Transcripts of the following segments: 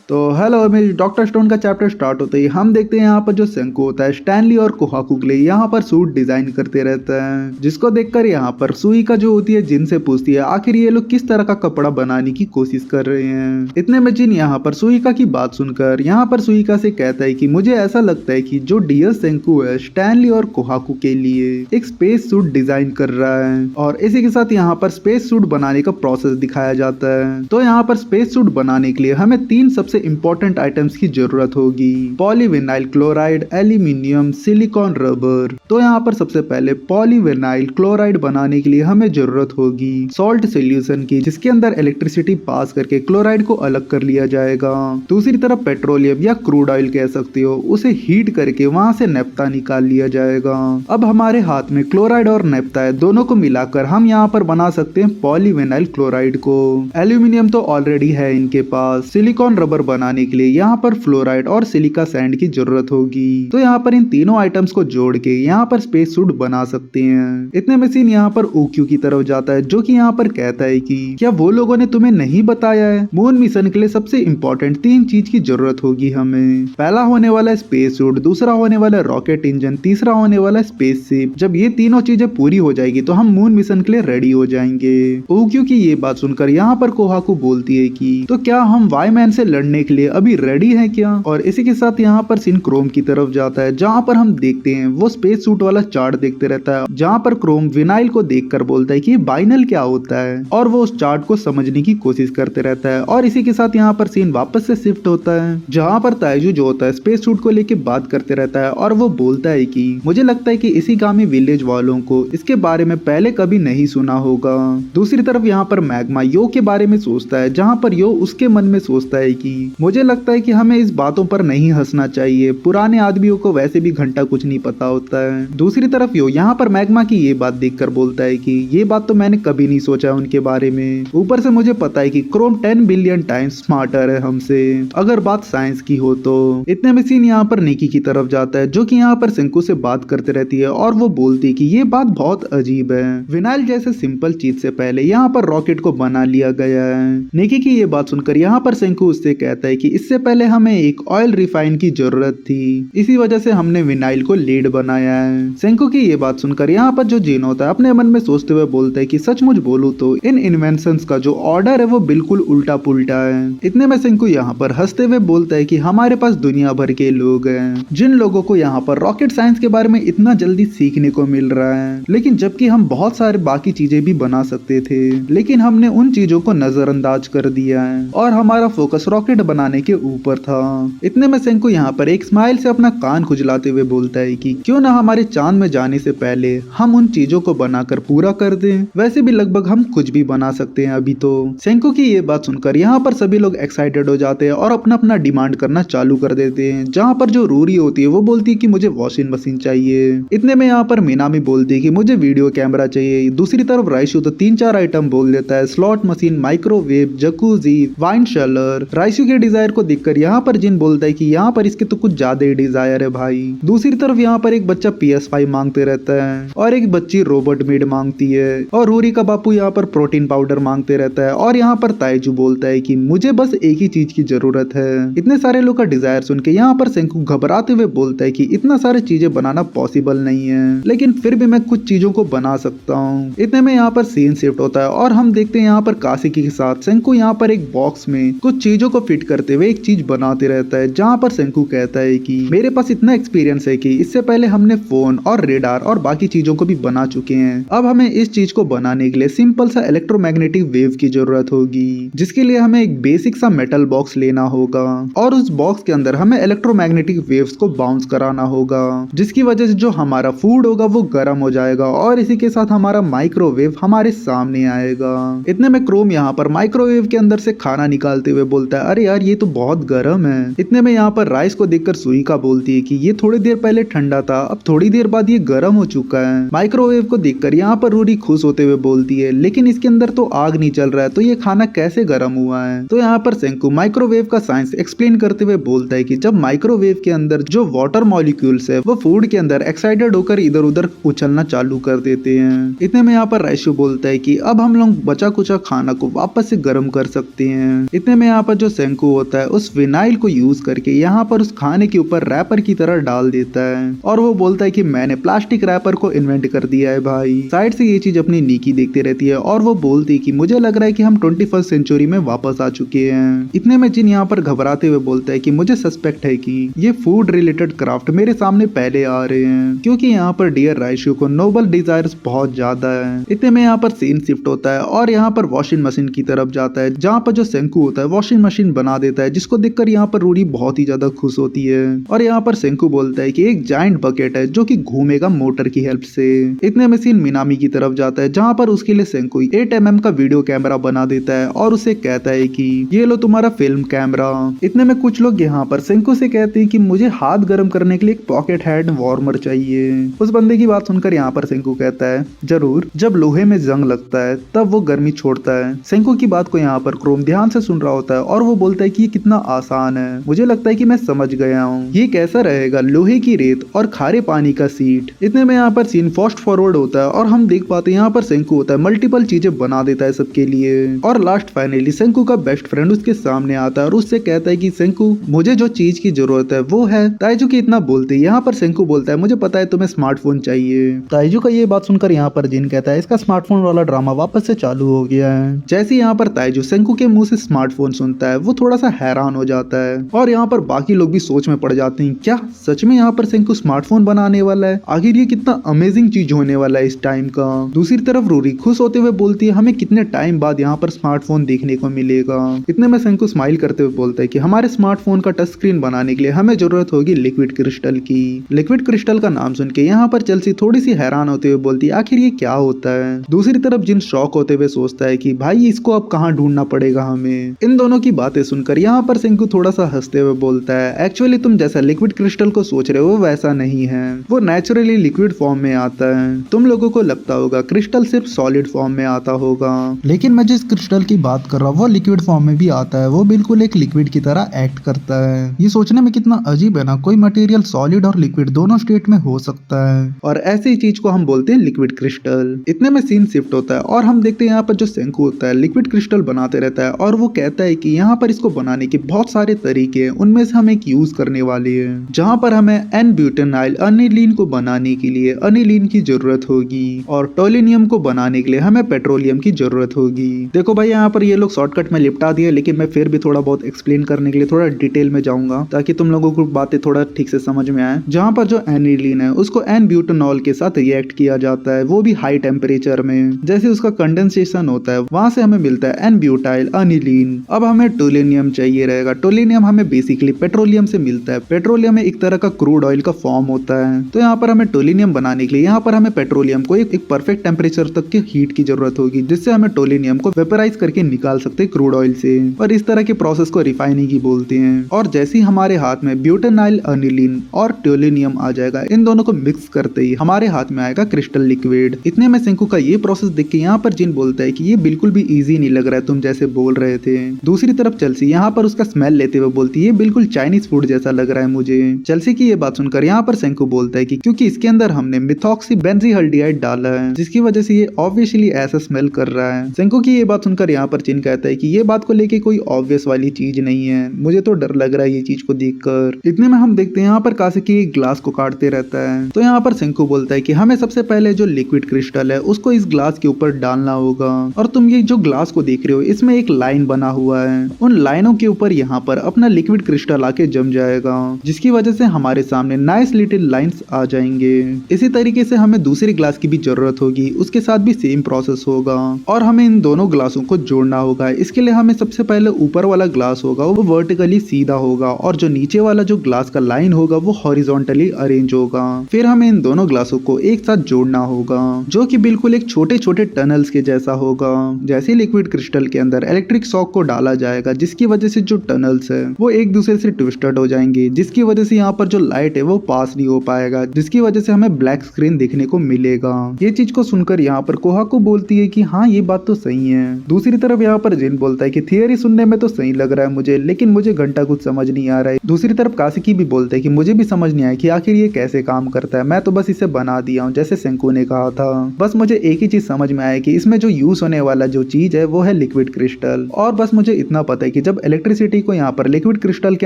तो hello Amish, doctor stone का chapter start होते ही हम देखते हैं यहाँ पर जो सेंको होता है स्टैनली और कोहाकू के लिए यहाँ पर सूट डिजाइन करते रहता है, जिसको देखकर यहाँ पर सुईका जो होती है जिन से पूछती है आखिर ये लोग किस तरह का कपड़ा बनाने की कोशिश कर रहे हैं। इतने में जिन यहाँ पर सुईका की बात सुनकर यहाँ पर सुईका से कहता है कि मुझे ऐसा लगता है कि जो डियर सेंको है स्टैनली और कोहाकू के लिए एक स्पेस सूट डिजाइन कर रहा है, और इसी के साथ यहाँ पर स्पेस सूट बनाने का प्रोसेस दिखाया जाता है। तो यहाँ पर स्पेस सूट बनाने के लिए हमें तीन सबसे इंपॉर्टेंट आइटम्स की जरूरत होगी: polyvinyl chloride, aluminium, silicon, rubber. तो यहाँ पर सबसे पहले पॉलीविनाइल क्लोराइड बनाने के लिए हमें जरूरत होगी सॉल्ट सोल्यूशन की, जिसके अंदर इलेक्ट्रिसिटी पास करके क्लोराइड को अलग कर लिया जाएगा। दूसरी तरफ पेट्रोलियम या क्रूड ऑयल कह सकते हो, उसे हीट करके वहां से नेफ्ता निकाल लिया जाएगा। अब हमारे हाथ में क्लोराइड और नेफ्ता है, दोनों को मिलाकर हम यहाँ पर बना सकते हैं पॉलीविनाइल क्लोराइड को। एल्यूमिनियम तो ऑलरेडी है इनके पास। सिलिकॉन रबर बनाने के लिए यहाँ पर फ्लोराइड और सिलिका सैंड की जरूरत होगी। तो यहाँ पर इन तीनों आइटम्स को जोड़ के यहाँ पर स्पेस सूट बना सकते हैं। इतने में सीन यहाँ पर ओक्यू की तरफ जाता है, जो कि यहाँ पर कहता है कि क्या वो लोगों ने तुम्हें नहीं बताया है, मून मिशन के लिए सबसे इंपॉर्टेंट तीन चीज की जरूरत होगी हमें। पहला होने वाला स्पेस सूट, दूसरा होने वाला रॉकेट इंजन, तीसरा होने वाला स्पेसशिप। जब ये तीनों चीजें पूरी हो जाएगी तो हम मून मिशन के लिए रेडी हो जाएंगे। ओक्यू की ये बात सुनकर यहाँ पर कोहाकू बोलती है कि तो क्या हम वाईमैन से लड़ने के लिए अभी रेडी हैं क्या। और इसी के साथ यहाँ पर सीन क्रोम की तरफ जाता है, जहाँ पर हम देखते हैं वो स्पेस सूट वाला चार्ट देखते रहता है, जहाँ पर क्रोम विनाइल को देखकर बोलता है कि ये बाइनल क्या होता है, और वो उस चार्ट को समझने की कोशिश करते रहता है। और इसी के साथ यहाँ पर सीन वापस से शिफ्ट होता है, जहाँ पर ताइजू जो होता है स्पेस सूट को लेके बात करते रहता है, और वो बोलता है कि मुझे लगता है कि इसी गामी विलेज वालों को इसके बारे में पहले कभी नहीं सुना होगा। दूसरी तरफ यहाँ पर मैग्मा यो के बारे में सोचता है, जहाँ पर यो उसके मन में सोचता है कि मुझे लगता है कि हमें इस बातों पर नहीं हंसना चाहिए, पुराने आदमियों को वैसे भी घंटा कुछ नहीं पता होता है। दूसरी तरफ यो यहाँ पर मैग्मा की ये बात देखकर बोलता है कि ये बात तो मैंने कभी नहीं सोचा उनके बारे में, ऊपर से मुझे पता है कि क्रोम 10 बिलियन टाइम्स स्मार्टर है हमसे, अगर बात साइंस की हो तो। इतने में सीन यहाँ पर निकी की तरफ जाता है, जो कि यहाँ पर सेंको से बात करते रहती है, और वो बोलती है कि ये बात बहुत अजीब है, विनाइल जैसे सिंपल चीज से पहले यहाँ पर रॉकेट को बना लिया गया है। निकी की ये बात सुनकर यहाँ पर सेंको उससे कहता है कि इससे पहले हमें एक ऑयल रिफाइन की जरूरत थी, इसी वजह से हमने विनाइल को लीड बनाया है। सेंको की ये बात सुनकर यहाँ पर जो जीन होता है अपने मन में सोचते हुए बोलता है कि सचमुच बोलूं तो इन इन्वेंशंस का जो ऑर्डर है वो बिल्कुल उल्टा पुल्टा है। इतने में सेंको यहाँ पर हंसते हुए बोलता है कि हमारे पास दुनिया भर के लोग हैं जिन लोगों को यहाँ पर रॉकेट साइंस के बारे में इतना जल्दी सीखने को मिल रहा है, लेकिन जबकि हम बहुत सारे बाकी चीजें भी बना सकते थे, लेकिन हमने उन चीजों को नजरअंदाज कर दिया है और हमारा फोकस रॉकेट बनाने के ऊपर था। इतने में सेंको यहाँ पर एक स्माइल से अपना कान खुजलाते हुए बोलता है कि क्यों ना हमारे चांद में जाने से पहले हम उन चीजों को बनाकर पूरा कर दें, वैसे भी लगभग हम कुछ भी बना सकते हैं अभी तो। सेंको की ये बात सुनकर यहाँ पर सभी लोग एक्साइटेड हो जाते हैं और अपना अपना डिमांड करना चालू कर देते हैं, जहाँ पर जो रूरी होती है वो बोलती है कि मुझे वॉशिंग मशीन चाहिए। इतने में यहाँ पर मीनामी बोलती है कि मुझे वीडियो कैमरा चाहिए। दूसरी तरफ राइशु तो 3-4 आइटम बोल देता है, slot machine, microwave, jacuzzi, wine cellar. राइशु के डिजायर को देखकर यहाँ पर जिन बोलता है कि यहाँ पर इसके तो कुछ ज्यादा ही डिजायर है भाई। दूसरी तरफ यहाँ पर एक बच्चा PS5 मांगते रहता है और एक बच्ची रोबोट मेड मांगती है, और रूरी का बापू यहाँ पर प्रोटीन पाउडर मांगते रहता है, और यहाँ पर ताइजू बोलता है कि मुझे बस एक ही चीज की जरूरत है। इतने सारे लोग का डिजायर सुन के यहाँ पर सेंकू घबराते हुए बोलता है कि इतना सारे चीजें बनाना पॉसिबल नहीं है, लेकिन फिर भी मैं कुछ चीजों को बना सकता हूँ। इतने में यहाँ पर सीन शिफ्ट होता है और हम देखते हैं यहाँ पर कासिकी के साथ सेंकू यहाँ पर एक बॉक्स में कुछ चीजों को फिट करते हुए एक चीज बनाते रहता है, जहाँ पर सेंकू कहता है कि मेरे पास इतना एक्सपीरियंस है कि इससे पहले हमने फोन और रेडार और बाकी चीजों को भी बना चुके हैं। अब हमें इस चीज को बनाने के लिए सिंपल सा इलेक्ट्रोमैग्नेटिक वेव की जरूरत होगी, जिसके लिए हमें एक बेसिक सा मेटल बॉक्स लेना होगा, और उस बॉक्स के अंदर हमें इलेक्ट्रोमैग्नेटिक वेव्स को बाउंस कराना होगा, जिसकी वजह से जो हमारा फूड होगा वो गर्म हो जाएगा, और इसी के साथ हमारा माइक्रोवेव हमारे सामने आएगा। इतने में क्रोम यहाँ पर माइक्रोवेव के अंदर से खाना निकालते हुए बोलता है, अरे यार ये तो बहुत गर्म है। इतने में यहाँ पर राइस को देखकर सुईका बोलती है कि ये थोड़ी देर पहले ठंडा था, अब थोड़ी देर बाद ये गर्म हो चुका है। माइक्रोवेव को देखकर यहाँ पर रूरी खुश होते हुए बोलती है, लेकिन इसके अंदर तो आग नहीं चल रहा है, तो ये खाना कैसे गर्म हुआ है। तो यहाँ पर सेंकू माइक्रोवेव का साइंस एक्सप्लेन करते हुए बोलता है कि जब माइक्रोवेव के अंदर जो वाटर मॉलिक्यूल्स है वो फूड के अंदर एक्साइटेड होकर इधर उधर उछलना चालू कर देते हैं। इतने में यहाँ पर राइशु बोलता है कि अब हम लोग बचा कुचा खाना को वापस से गर्म कर सकते हैं। इतने में यहाँ पर जो सेंकू सेंकू होता है उस विनाइल को यूज करके यहाँ पर उस खाने के ऊपर रैपर की तरह डाल देता है और वो बोलता है कि मैंने प्लास्टिक रैपर को इन्वेंट कर दिया है भाई। साइड से ये चीज अपनी नीकी देखती रहती है और वो बोलती है कि मुझे लग रहा है कि हम 21st सेंचुरी में वापस आ चुके हैं। इतने में जिन यहाँ पर घबराते हुए बोलता है कि मुझे सस्पेक्ट है कि ये फूड रिलेटेड क्राफ्ट मेरे सामने पहले आ रहे हैं क्योंकि यहाँ पर डियर राइशू को नोबल डिजायर्स बहुत ज्यादा है। इतने में यहाँ पर सीन शिफ्ट होता है और यहाँ पर वॉशिंग मशीन की तरफ जाता है जहाँ पर जो सेंकू होता है वॉशिंग मशीन बना देता है जिसको देखकर यहाँ पर रूरी बहुत ही ज्यादा खुश होती है और यहाँ पर सेंकू बोलता है कि एक जायंट बकेट है जो कि घूमेगा मोटर की हेल्प से। इतने में सीन मिनामी की तरफ जाता है जहाँ पर उसके लिए सेंकू 8mm का वीडियो कैमरा बना देता है और उसे कहता है कि ये लो तुम्हारा फिल्म कैमरा। इतने में कुछ लोग यहाँ पर सेंकू से कहते हैं कि मुझे हाथ गर्म करने के लिए एक पॉकेट हेड वार्मर चाहिए। उस बंदे की बात सुनकर यहाँ पर सेंकू कहता है जरूर, जब लोहे में जंग लगता है तब वो गर्मी छोड़ता है। सेंकू की बात को यहाँ पर क्रोम ध्यान से सुन रहा होता है और वो बोलता है कि ये कितना आसान है, मुझे लगता है कि मैं समझ गया हूँ, ये कैसा रहेगा लोहे की रेत और खारे पानी का सीट। इतने में यहाँ पर सीन फास्ट फॉरवर्ड होता है और हम देख पाते हैं यहाँ पर सेंकू होता है मल्टीपल चीजें बना देता है सबके लिए और लास्ट फाइनली सेंकू का बेस्ट फ्रेंड उसके सामने आता है और उससे कहता है कि सेंकू मुझे जो चीज की जरूरत है वो है। ताइजू की इतना बोलते हैं यहाँ पर सेंकू बोलता है मुझे पता है तुम्हें स्मार्टफोन चाहिए। ताइजू का ये बात सुनकर यहाँ पर जिन कहता है इसका स्मार्टफोन वाला ड्रामा वापस से चालू हो गया है। जैसे यहाँ पर ताइजू सेंकू के मुंह से स्मार्टफोन सुनता है वो थोड़ा सा हैरान हो जाता है और यहाँ पर बाकी लोग भी सोच में पड़ जाते हैं क्या सच में यहाँ पर सेंकू स्मार्टफोन बनाने वाला है, आखिर ये कितना अमेजिंग चीज होने वाला है इस टाइम का। दूसरी तरफ रूरी खुश होते हुए बोलती है हमें कितने टाइम बाद यहाँ पर स्मार्टफोन देखने को मिलेगा। इतने में सेंकू स्माइल करते हुए बोलता है कि हमारे स्मार्टफोन का टच स्क्रीन बनाने के लिए हमें जरूरत होगी लिक्विड क्रिस्टल की। लिक्विड क्रिस्टल का नाम सुन के यहाँ पर चेल्सी थोड़ी सी हैरान होते हुए बोलती है आखिर ये क्या होता है। दूसरी तरफ जिन शॉक होते हुए सोचता है कि भाई इसको अब कहाँ ढूंढना पड़ेगा हमें। इन दोनों की बातें सुनकर यहाँ पर सेंकू थोड़ा सा हंसते हुए बोलता है एक्चुअली तुम जैसा लिक्विड क्रिस्टल को सोच रहे हो वैसा नहीं है, वो नेचुरली लिक्विड फॉर्म में आता है। तुम लोगों को लगता होगा क्रिस्टल सिर्फ सॉलिड फॉर्म में आता होगा, लेकिन मैं जिस क्रिस्टल की बात कर रहा हूँ वो लिक्विड फॉर्म में भी आता है, वो बिल्कुल एक लिक्विड की तरह एक्ट करता है। ये सोचने में कितना अजीब है ना, कोई मटेरियल सॉलिड और लिक्विड दोनों स्टेट में हो सकता है और ऐसी चीज को हम बोलते हैं लिक्विड क्रिस्टल। इतने में सीन शिफ्ट होता है और हम देखते हैं यहाँ पर जो सेंकू होता है लिक्विड क्रिस्टल बनाते रहता है और वो कहता है कि यहाँ पर इसको बनाने के बहुत सारे तरीके हैं, उनमें से हम एक यूज करने वाले हैं जहाँ पर हमें एन ब्यूटेनाइल अनिलीन को बनाने के लिए अनिलीन की जरूरत होगी और टोलिनियम को बनाने के लिए हमें पेट्रोलियम की जरूरत होगी। देखो भाई यहाँ पर ये लोग शॉर्टकट में लिपटा दिए, लेकिन मैं फिर भी थोड़ा बहुत एक्सप्लेन करने के लिए थोड़ा डिटेल में जाऊंगा ताकि तुम लोगों को बातें थोड़ा ठीक से समझ में आए। जहाँ पर जो एनिलीन है उसको एन ब्यूटेनॉल के साथ रिएक्ट किया जाता है, वो भी हाई टेम्परेचर में। जैसे उसका कंडेंसेशन होता है वहां से हमें मिलता है एन ब्यूटाइल अनिलीन। अब हमें टोलिनियम चाहिए रहेगा, टोलिनियम हमें बेसिकली पेट्रोलियम से मिलता है। पेट्रोलियम में एक तरह का क्रूड ऑयल का फॉर्म होता है, तो यहाँ पर हमें टोलिनियम बनाने के लिए यहाँ पर हमें पेट्रोलियम को एक परफेक्ट टेम्परेचर तक की हीट की जरूरत होगी जिससे हमें टोलिनियम को वेपराइज करके निकाल सकते हैं क्रूड ऑयल से, और इस तरह के प्रोसेस को रिफाइनिंग ही बोलते हैं। और जैसे ही हमारे हाथ में ब्यूटेनाइल अनिलीन और टोलिनियम आ जाएगा, इन दोनों को मिक्स करते ही हमारे हाथ में आएगा क्रिस्टल लिक्विड। इतने में सेंकू का ये प्रोसेस देख के यहाँ पर जिन बोलता है कि ये बिल्कुल भी इजी नहीं लग रहा है तुम जैसे बोल रहे थे। दूसरी तरफ चेल्सी यहाँ पर उसका स्मेल लेते हुए बोलती है ये बिल्कुल चाइनीज फूड जैसा लग रहा है मुझे। चेल्सी की ये बात सुनकर यहाँ पर सेंकू बोलता है कि क्योंकि इसके अंदर हमने मिथॉक्सी बेंजीहाल्डिहाइड डाला है जिसकी वजह से ये ऑब्वियसली ऐसा स्मेल कर रहा है। सेंकू की ये बात सुनकर यहाँ पर जिन कहता है कि ये बात को लेके कोई ऑब्वियस वाली चीज नहीं है, मुझे तो डर लग रहा है ये चीज को देखकर। इतने में हम देखते हैं यहाँ पर कासेकी एक ग्लास को काटते रहता है, तो यहाँ पर सेंकू बोलता है कि हमें सबसे पहले जो लिक्विड क्रिस्टल है उसको इस ग्लास के ऊपर डालना होगा, और तुम ये जो ग्लास को देख रहे हो इसमें एक लाइन बना हुआ है, उन लाइनों के ऊपर यहाँ पर अपना लिक्विड क्रिस्टल आके जम जाएगा जिसकी वजह से हमारे सामने नाइस लिटिल लाइंस आ जाएंगे। इसी तरीके से हमें दूसरी ग्लास की भी जरूरत होगी, उसके साथ भी सेम प्रोसेस होगा और हमें इन दोनों ग्लासों को जोड़ना होगा। इसके लिए हमें सबसे पहले ऊपर वाला ग्लास होगा वो वर्टिकली सीधा होगा और जो नीचे वाला जो ग्लास का लाइन होगा वो हॉरिजॉन्टली अरेंज होगा। फिर हमें इन दोनों ग्लासों को एक साथ जोड़ना होगा जो कि बिल्कुल एक छोटे छोटे टनल्स के जैसा होगा। जैसे लिक्विड क्रिस्टल के अंदर इलेक्ट्रिक शॉक को डाला जाएगा जिसकी वजह से जो टनल्स है वो एक दूसरे से ट्विस्टेड हो जाएंगे, जिसकी वजह से यहाँ पर जो लाइट है वो पास नहीं हो पाएगा, जिसकी वजह से हमें ब्लैक स्क्रीन देखने को मिलेगा। ये चीज को सुनकर यहाँ पर कोहाको बोलती है कि हाँ ये बात तो सही है। दूसरी तरफ यहाँ पर जिन बोलता है कि थियरी सुनने में तो सही लग रहा है मुझे, लेकिन मुझे घंटा कुछ समझ नहीं आ रहा है। दूसरी तरफ कासेकी भी बोलता है कि मुझे भी समझ नहीं आया कि आखिर ये कैसे काम करता है, मैं तो बस इसे बना दिया हूँ जैसे सेंकू ने कहा था। बस मुझे एक ही चीज समझ में आया कि इसमें जो यूज होने वाला जो चीज है वो है लिक्विड क्रिस्टल, और बस मुझे इतना पता है कि जब इलेक्ट्रिसिटी को यहाँ पर लिक्विड क्रिस्टल के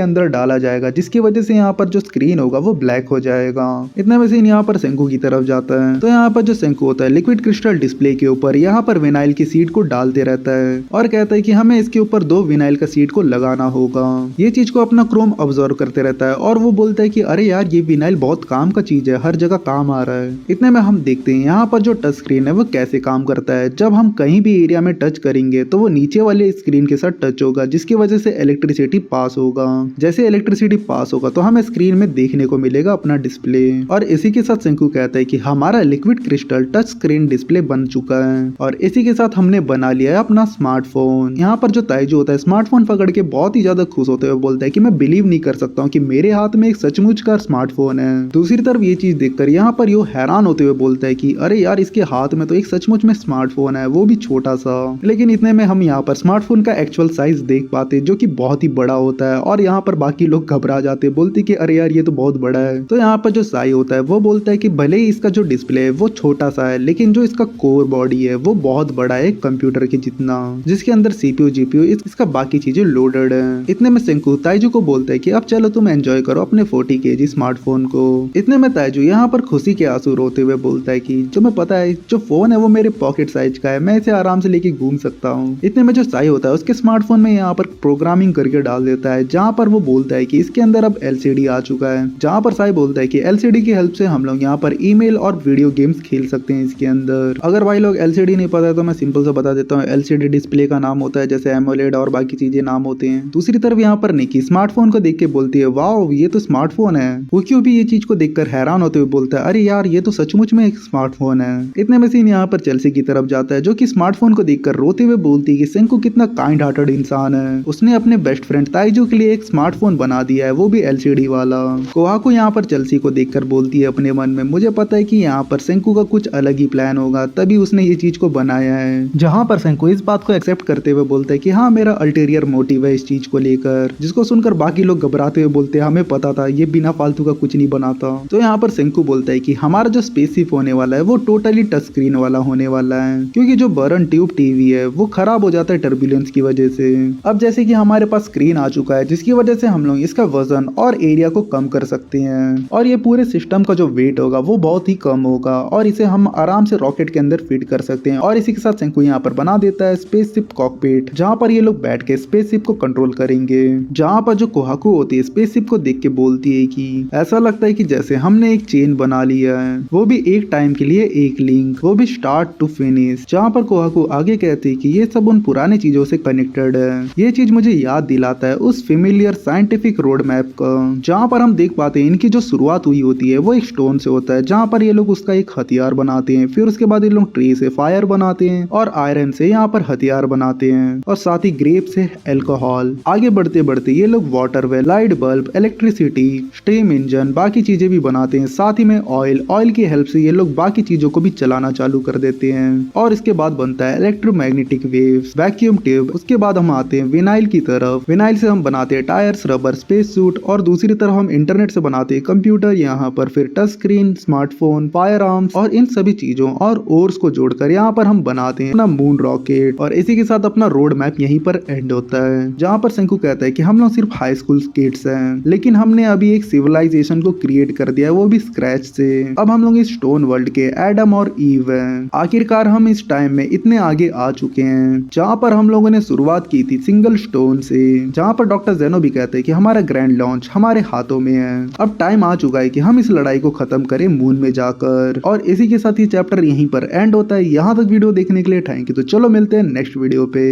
अंदर डाला जाएगा, जिसकी वजह से यहाँ पर जो स्क्रीन होगा वो ब्लैक हो जाएगा। इतने में सीन यहाँ पर सेंकू की तरफ जाता है। तो यहाँ पर जो सेंकू होता है लिक्विड क्रिस्टल डिस्प्ले के ऊपर यहाँ पर विनाइल की सीड को डालते रहता है और कहता है कि हमें इसके ऊपर 2 विनाइल का सीड को लगाना होगा। ये चीज को अपना क्रोम ऑब्जर्व करते रहता है और वो बोलता है कि अरे यार ये विनाइल बहुत काम का चीज है, हर जगह काम आ रहा है। इतने में हम देखते हैं यहाँ पर जो टच स्क्रीन है वो कैसे काम करता है। जब हम कहीं भी एरिया में टच करेंगे तो वो नीचे वाले स्क्रीन के साथ टच होगा, जिसकी वजह से इलेक्ट्रिसिटी पास होगा। जैसे इलेक्ट्रिसिटी पास होगा तो हमें स्क्रीन में देखने को मिलेगा अपना डिस्प्ले। और इसी के साथ सेंकू कहता है कि हमारा liquid crystal touch screen display बन चुका है और इसी के साथ हमने बना लिया है अपना स्मार्टफोन। यहाँ पर जो ताइजू होता है स्मार्टफोन पकड़ के बहुत ही ज्यादा खुश होते हुए बोलता है कि मैं बिलीव नहीं कर सकता हूँ कि मेरे हाथ में एक सचमुच का स्मार्टफोन है। दूसरी तरफ ये चीज देखकर यहाँ पर यो हैरान होते हुए बोलता है कि अरे यार इसके हाथ में तो एक सचमुच में स्मार्टफोन है, वो भी छोटा सा। लेकिन इतने में हम यहाँ पर स्मार्टफोन का एक्चुअल साइज देख पाते जो कि बहुत ही बड़ा होता है और यहाँ पर बाकी लोग घबरा जाते, बोलते कि अरे यार ये तो बहुत बड़ा है। तो यहाँ पर जो साई होता है वो बोलता है कि भले ही इसका जो डिस्प्ले है वो छोटा सा है, लेकिन जो इसका कोर बॉडी है वो बहुत बड़ा है कंप्यूटर के जितना, जिसके अंदर सीपीयू जीपीयू इसका बाकी चीजें लोडेड है। इतने में सेंकू ताइजू को बोलता है कि अब चलो तुम एंजॉय करो अपने 40 kg स्मार्टफोन को। इतने में ताइजू यहाँ पर खुशी के आंसू रोते हुए बोलता है कि जो मैं पता है जो फोन है वो मेरे पॉकेट साइज का है, मैं इसे आराम से लेके घूम सकता हूँ। इतने में जो साई होता है उसके स्मार्टफोन में यहाँ पर प्रोग्रामिंग करके डाल देता है, जहाँ पर वो बोलता है कि इसके अंदर अब LCD आ चुका है। जहाँ पर साई बोलता है कि LCD की हेल्प से हम लोग यहाँ पर ईमेल और वीडियो गेम्स खेल सकते हैं इसके अंदर। अगर भाई लोग LCD नहीं पता है तो मैं सिंपल से बता देता हूँ, LCD डिस्प्ले का नाम होता है जैसे एमोलेड और बाकी चीजें नाम होते हैं। दूसरी तरफ यहाँ पर निकी स्मार्टफोन को देख के बोलती है वाओ ये तो स्मार्टफोन है। वो क्यों भी ये चीज को देखकर हैरान होते हुए बोलता है अरे यार ये तो सचमुच में एक स्मार्टफोन है। इतने में सीन यहाँ पर चेल्सी की तरफ जाता है जो कि स्मार्टफोन को देखकर रोते हुए बोलती है कि सेंकू कितना काइंड हार्टेड इंसान है, उसने अपने बेस्ट फ्रेंड ताइजू के लिए एक स्मार्टफोन बना दिया है, वो भी LCD वाला। कोहाको यहाँ पर चेल्सी को देखकर बोलती है अपने मन में मुझे पता है कि यहाँ पर सेंकू का कुछ अलग ही प्लान होगा, तभी उसने ये चीज को बनाया है। जहाँ पर सेंकू इस बात को एक्सेप्ट करते हुए बोलता है कि हाँ मेरा अल्टीरियर मोटिव है इस चीज को लेकर, जिसको सुनकर बाकी लोग घबराते हुए बोलते हैं हमें पता था ये बिना फालतू का कुछ नहीं बनाता। तो यहाँ पर सेंकू बोलता है कि हमारा जो स्पेसशिप होने वाला है वो टोटली टच स्क्रीन वाला होने वाला है, क्योंकि जो बर्न ट्यूब टीवी है वो खराब हो जाता है टर्बुलेंस की वजह से। अब जैसे कि हमारे पास स्क्रीन आ चुका है जिसकी वजह से हम लोग इसका वजन और एरिया को कम कर सकते हैं और ये पूरे सिस्टम का जो वेट होगा वो बहुत ही कम होगा और इसे हम आराम से रॉकेट के अंदर फिट कर सकते हैं। और इसी के साथ सेंकू यहाँ पर बना देता है स्पेसशिप कॉकपिट, जहाँ पर ये लोग बैठ के स्पेसशिप को कंट्रोल करेंगे। जहाँ पर जो कोहाको होती है स्पेसशिप को देख के बोलती है कि ऐसा लगता है कि जैसे हमने एक चेन बना लिया है, वो भी एक टाइम के लिए एक लिंक, वो भी स्टार्ट टू फिनिश। जहाँ पर कोहाको आगे कहते हैं कि ये सब उन पुराने चीजों से कनेक्टेड है। ये चीज मुझे याद दिलाता है उस फेमिलियर साइंटिफिक रोड मैप का, जहाँ पर हम देख पाते हैं इनकी जो शुरुआत हुई होती है वो एक स्टोन से होता है, जहाँ पर ये लोग उसका एक हथियार बनाते हैं, फिर उसके बाद ये लोग ट्री से फायर बनाते हैं और आयरन से यहाँ पर हथियार बनाते हैं और साथ ही ग्रेप से अल्कोहल। आगे बढ़ते बढ़ते ये लोग water well, light bulb, electricity, steam engine, बाकी चीजें भी बनाते हैं। साथ ही में ऑयल की हेल्प से ये लोग बाकी चीजों को भी चलाना चालू कर देते हैं और इसके बाद बनता है इलेक्ट्रोमैग्नेटिक वेव्स, वैक्यूम ट्यूब। उसके बाद हम आते हैं विनाइल की तरफ। विनाइल से हम बनाते हैं टायर्स, रबर, स्पेस सूट और दूसरी तरफ हम इंटरनेट से बनाते हैं कंप्यूटर, यहाँ पर फिर touch screen, smartphone, fire arms और इन सभी चीजों और ओर्स को जोड़कर यहाँ पर हम बनाते हैं अपना मून रॉकेट। और इसी के साथ अपना रोड मैप यहीं पर एंड होता है, जहाँ पर सेंकू कहता है कि हम लोग सिर्फ हाई स्कूल किड्स हैं, लेकिन हमने अभी एक सिविलाइजेशन को क्रिएट कर दिया है, वो भी स्क्रैच से। अब हम लोग इस स्टोन वर्ल्ड के एडम और ईव हैं। आखिरकार हम इस टाइम में इतने आगे आ चुके हैं, जहाँ पर हम लोगों ने शुरुआत की थी सिंगल स्टोन से, जहाँ पर डॉक्टर जेनो भी कहते हैं कि हमारा ग्रैंड लॉन्च हमारे हाथों में है। अब टाइम आ चुका है कि हम इस लड़ाई को खत्म करें मून में जाकर। और इसी के साथ ये चैप्टर यहीं पर एंड होता है। यहाँ तक वीडियो देखने के लिए थैंक यू। तो चलो मिलते हैं नेक्स्ट वीडियो पे।